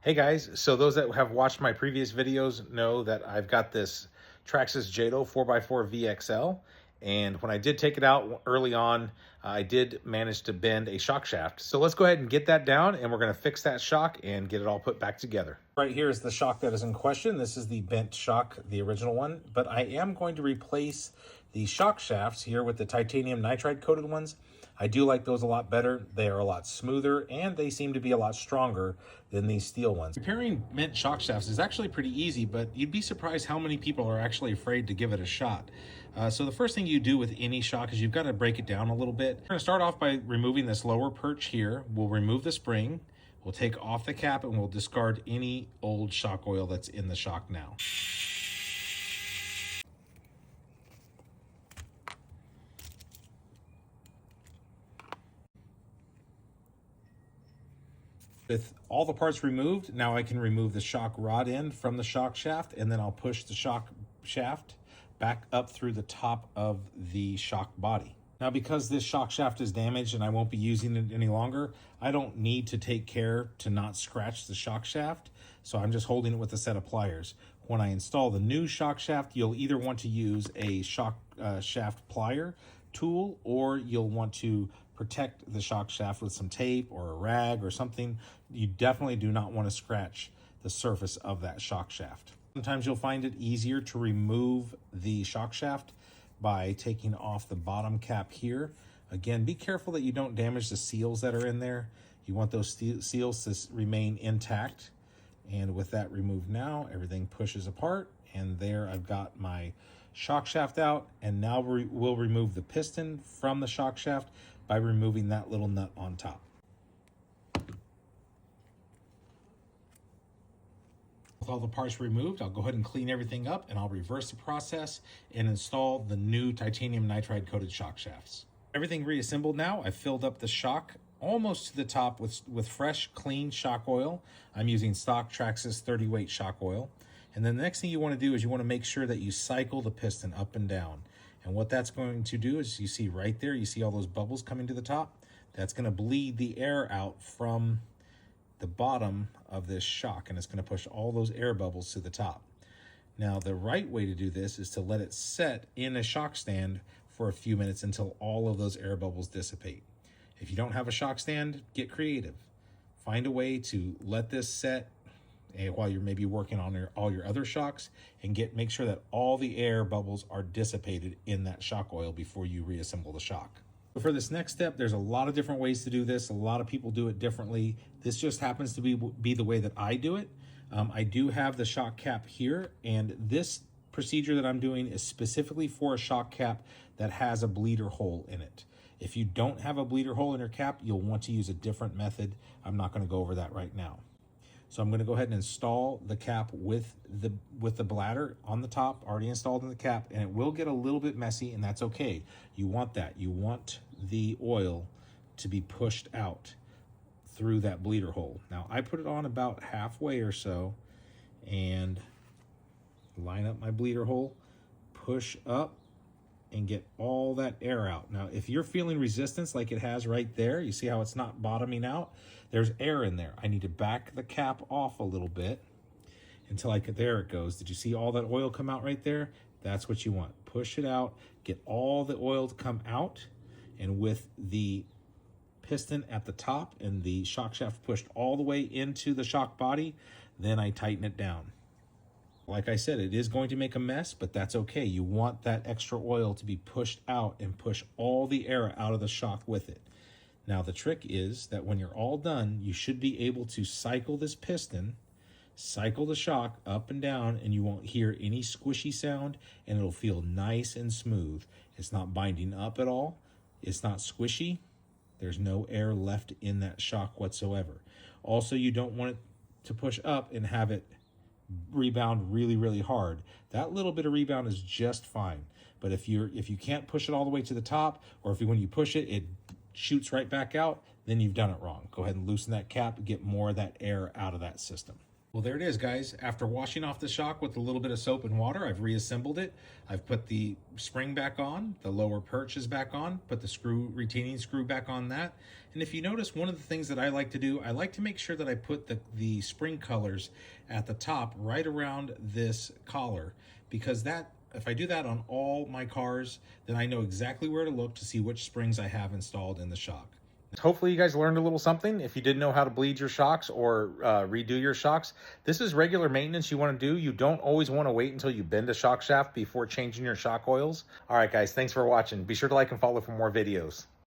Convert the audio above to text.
Hey guys, so those that have watched my previous videos know that I've got this Traxxas Jato 4x4 VXL, and when I did take it out early on, I did manage to bend a shock shaft. So let's go ahead and get that down, and we're going to fix that shock and get it all put back together. Right here is the shock that is in question. This is the bent shock, the original one, but I am going to replace the shock shafts here with the titanium nitride coated ones. I do like those a lot better. They are a lot smoother and they seem to be a lot stronger than these steel ones. Repairing bent shock shafts is actually pretty easy, but you'd be surprised how many people are actually afraid to give it a shot. So the first thing you do with any shock is you've got to break it down a little bit. We're going to start off by removing this lower perch here. We'll remove the spring. We'll take off the cap and we'll discard any old shock oil that's in the shock now. With all the parts removed, now I can remove the shock rod end from the shock shaft, and then I'll push the shock shaft back up through the top of the shock body. Now, because this shock shaft is damaged and I won't be using it any longer, I don't need to take care to not scratch the shock shaft, so I'm just holding it with a set of pliers. When I install the new shock shaft, you'll either want to use a shock shaft plier tool, or you'll want to protect the shock shaft with some tape or a rag or something. You definitely do not want to scratch the surface of that shock shaft. Sometimes you'll find it easier to remove the shock shaft by taking off the bottom cap here. Again, be careful that you don't damage the seals that are in there. You want those seals to remain intact. And with that removed now, everything pushes apart, and there I've got my shock shaft out. And now we'll remove the piston from the shock shaft by removing that little nut on top. With all the parts removed, I'll go ahead and clean everything up, and I'll reverse the process and install the new titanium nitride coated shock shafts. Everything reassembled now. I've filled up the shock almost to the top with fresh, clean shock oil. I'm using stock Traxxas 30 weight shock oil. And then the next thing you want to do is you want to make sure that you cycle the piston up and down. And what that's going to do is, you see right there, you see all those bubbles coming to the top? That's going to bleed the air out from the bottom of this shock, and it's going to push all those air bubbles to the top. Now, the right way to do this is to let it set in a shock stand for a few minutes until all of those air bubbles dissipate. If you don't have a shock stand, get creative. Find a way to let this set while you're maybe working on all your other shocks, and make sure that all the air bubbles are dissipated in that shock oil before you reassemble the shock. For this next step, there's a lot of different ways to do this. A lot of people do it differently. This just happens to be the way that I do it. I do have the shock cap here, and this procedure that I'm doing is specifically for a shock cap that has a bleeder hole in it. If you don't have a bleeder hole in your cap, you'll want to use a different method. I'm not going to go over that right now. So I'm going to go ahead and install the cap with the bladder on the top, already installed in the cap, and it will get a little bit messy, and that's okay. You want that. You want the oil to be pushed out through that bleeder hole. Now, I put it on about halfway or so, and line up my bleeder hole, push up, and get all that air out. Now, if you're feeling resistance like it has right there, you see how it's not bottoming out? There's air in there. I need to back the cap off a little bit until there it goes. Did you see all that oil come out right there? That's what you want. Push it out, get all the oil to come out, and with the piston at the top and the shock shaft pushed all the way into the shock body, then I tighten it down. Like I said, it is going to make a mess, but that's okay. You want that extra oil to be pushed out and push all the air out of the shock with it. Now, the trick is that when you're all done, you should be able to cycle this piston, cycle the shock up and down, and you won't hear any squishy sound, and it'll feel nice and smooth. It's not binding up at all. It's not squishy. There's no air left in that shock whatsoever. Also, you don't want it to push up and have it rebound really, really hard. That little bit of rebound is just fine. But if you can't push it all the way to the top, or when you push it, it shoots right back out, then you've done it wrong. Go ahead and loosen that cap, get more of that air out of that system. Well, there it is, guys. After washing off the shock with a little bit of soap and water, I've reassembled it. I've put the spring back on, the lower perch is back on, put the retaining screw back on that. And if you notice, one of the things that I like to do, I like to make sure that I put the spring colors at the top right around this collar, because that, if I do that on all my cars, then I know exactly where to look to see which springs I have installed in the shock. Hopefully you guys learned a little something. If you didn't know how to bleed your shocks or redo your shocks, this is regular maintenance you want to do. You don't always want to wait until you bend a shock shaft before changing your shock oils. All right, guys, thanks for watching. Be sure to like and follow for more videos.